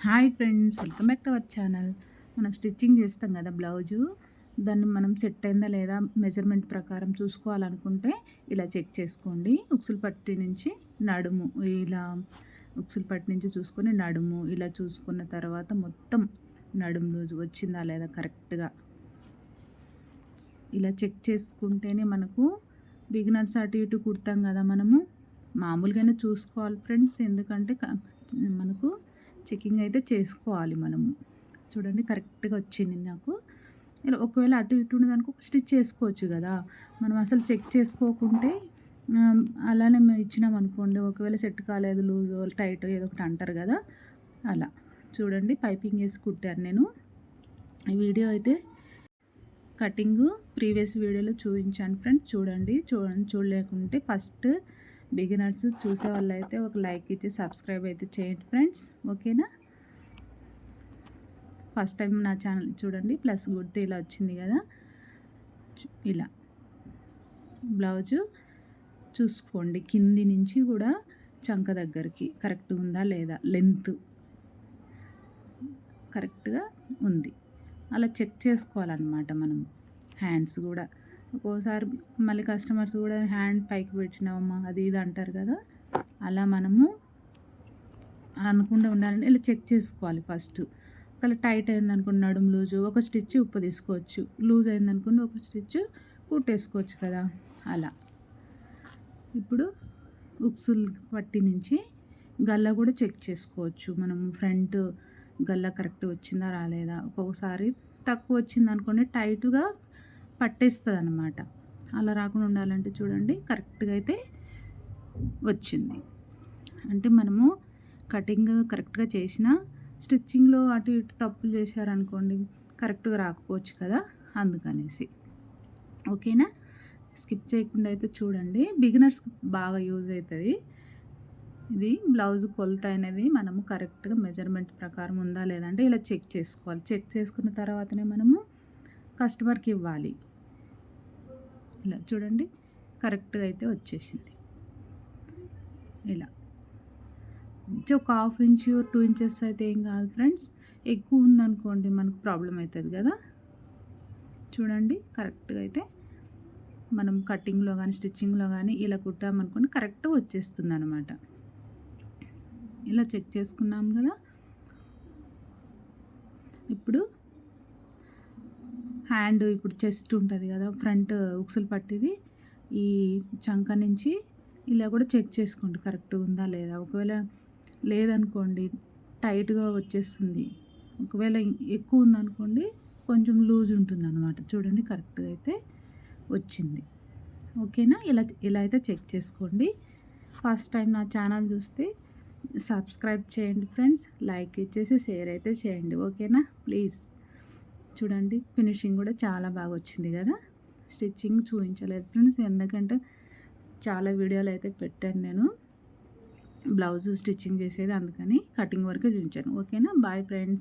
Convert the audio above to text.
Hi friends, welcome back to our channel. మనం stitching చేస్తాం కదా బ్లౌజు, దాన్ని మనం సెట్ అయిందా లేదా మెజర్మెంట్ ప్రకారం చూసుకోవాలనుకుంటే ఇలా చెక్ చేసుకోండి. ఉక్సులు పట్టి నుంచి నడుము ఇలా ఉక్సులు పట్టి నుంచి చూసుకొని నడుము ఇలా చూసుకున్న తర్వాత మొత్తం నడుము లూజు వచ్చిందా లేదా కరెక్ట్గా ఇలా చెక్ చేసుకుంటేనే మనకు బిగినర్స్ అటు ఇటు కుడతాం కదా, మనము మామూలుగానే చూసుకోవాలి ఫ్రెండ్స్. ఎందుకంటే మనకు చెకింగ్ అయితే చేసుకోవాలి మనము. చూడండి కరెక్ట్గా వచ్చింది నాకు. ఇలా ఒకవేళ అటు ఇటు ఉన్నదానికి స్టిచ్ చేసుకోవచ్చు కదా. మనం అసలు చెక్ చేసుకోకుంటే అలానే ఇచ్చినాం అనుకోండి, ఒకవేళ సెట్ కాలేదు లూజ్ టైట్ ఏదో ఒకటి అంటారు కదా. అలా చూడండి పైపింగ్ వేసి కుట్టాను నేను. ఈ వీడియో అయితే కటింగ్ ప్రీవియస్ వీడియోలో చూపించాను ఫ్రెండ్స్. చూడండి చూడలేకుంటే ఫస్ట్ బిగినర్స్ చూసే వాళ్ళు అయితే ఒక లైక్ ఇచ్చి సబ్స్క్రైబ్ అయితే చేయండి ఫ్రెండ్స్, ఓకేనా. ఫస్ట్ టైం నా ఛానల్ చూడండి, ప్లస్ గుర్తు ఇలా వచ్చింది కదా. ఇలా బ్లౌజు చూసుకోండి కింది నుంచి కూడా చంక దగ్గరికి కరెక్ట్గా ఉందా లేదా, లెంత్ కరెక్ట్గా ఉంది అలా చెక్ చేసుకోవాలన్నమాట మనం. హ్యాండ్స్ కూడా ఒక్కోసారి మళ్ళీ కస్టమర్స్ కూడా హ్యాండ్ పైకి పెట్టినామమ్మా అది ఇది అంటారు కదా. అలా మనము అనకుండా ఉండాలని ఇలా చెక్ చేసుకోవాలి ఫస్ట్. ఒకవేళ టైట్ అయిందనుకోండి నడుము లూజు ఒక స్టిచ్ ఉప్పు తీసుకోవచ్చు, లూజ్ అయిందనుకోండి ఒక స్టిచ్ కుట్టేసుకోవచ్చు కదా. అలా ఇప్పుడు ఉక్సుల్ పట్టి నుంచి గల్ల కూడా చెక్ చేసుకోవచ్చు మనం. ఫ్రంట్ గల్ల కరెక్ట్ వచ్చిందా రాలేదా. ఒక్కొక్కసారి తక్కువ వచ్చింది అనుకోండి టైట్గా పట్టేస్తుంది అనమాట. అలా రాకుండా ఉండాలంటే చూడండి కరెక్ట్గా అయితే వచ్చింది. అంటే మనము కటింగ్ కరెక్ట్గా చేసిన స్టిచ్చింగ్లో అటు ఇటు తప్పులు చేశారనుకోండి కరెక్ట్గా రాకపోవచ్చు కదా, అందుకనేసి. ఓకేనా, స్కిప్ చేయకుండా అయితే చూడండి. బిగినర్స్ బాగా యూజ్ అవుతుంది ఇది. బ్లౌజ్ కొలత అనేది మనము కరెక్ట్గా మెజర్మెంట్ ప్రకారం ఉందా లేదంటే ఇలా చెక్ చేసుకోవాలి. చెక్ చేసుకున్న తర్వాతనే మనము కస్టమర్కి ఇవ్వాలి. ఇలా చూడండి కరెక్ట్గా అయితే వచ్చేసింది. ఇలా ఒక హాఫ్ ఇంచ్ 2 ఇంచెస్ అయితే ఏం కాదు ఫ్రెండ్స్. ఎక్కువ ఉందనుకోండి మనకు ప్రాబ్లం అవుతుంది కదా. చూడండి కరెక్ట్గా అయితే మనం కటింగ్లో కానీ స్టిచ్చింగ్లో కానీ ఇలా కుట్టామనుకోండి కరెక్ట్గా వచ్చేస్తుంది అనమాట. ఇలా చెక్ చేసుకున్నాం కదా. ఇప్పుడు హ్యాండ్ ఇప్పుడు చెస్ట్ ఉంటుంది కదా, ఫ్రంట్ ఉక్సులు పట్టిది ఈ చంక నుంచి ఇలా కూడా చెక్ చేసుకోండి కరెక్ట్గా ఉందా లేదా. ఒకవేళ లేదనుకోండి టైట్గా వచ్చేస్తుంది, ఒకవేళ ఎక్కువ ఉందనుకోండి కొంచెం లూజ్ ఉంటుంది అనమాట. చూడండి కరెక్ట్గా అయితే వచ్చింది, ఓకేనా. ఇలా అయితే చెక్ చేసుకోండి. ఫస్ట్ టైం నా ఛానల్ చూస్తే సబ్స్క్రైబ్ చేయండి ఫ్రెండ్స్, లైక్ ఇచ్చేసి షేర్ అయితే చేయండి, ఓకేనా ప్లీజ్. చూడండి ఫినిషింగ్ కూడా చాలా బాగా వచ్చింది కదా. స్టిచ్చింగ్ చూపించలేదు ఫ్రెండ్స్, ఎందుకంటే చాలా వీడియోలు అయితే పెట్టాను నేను బ్లౌజ్ స్టిచ్చింగ్ చేసేది, అందుకని కటింగ్ వరకు చూపించాను, ఓకేనా. Bye friends.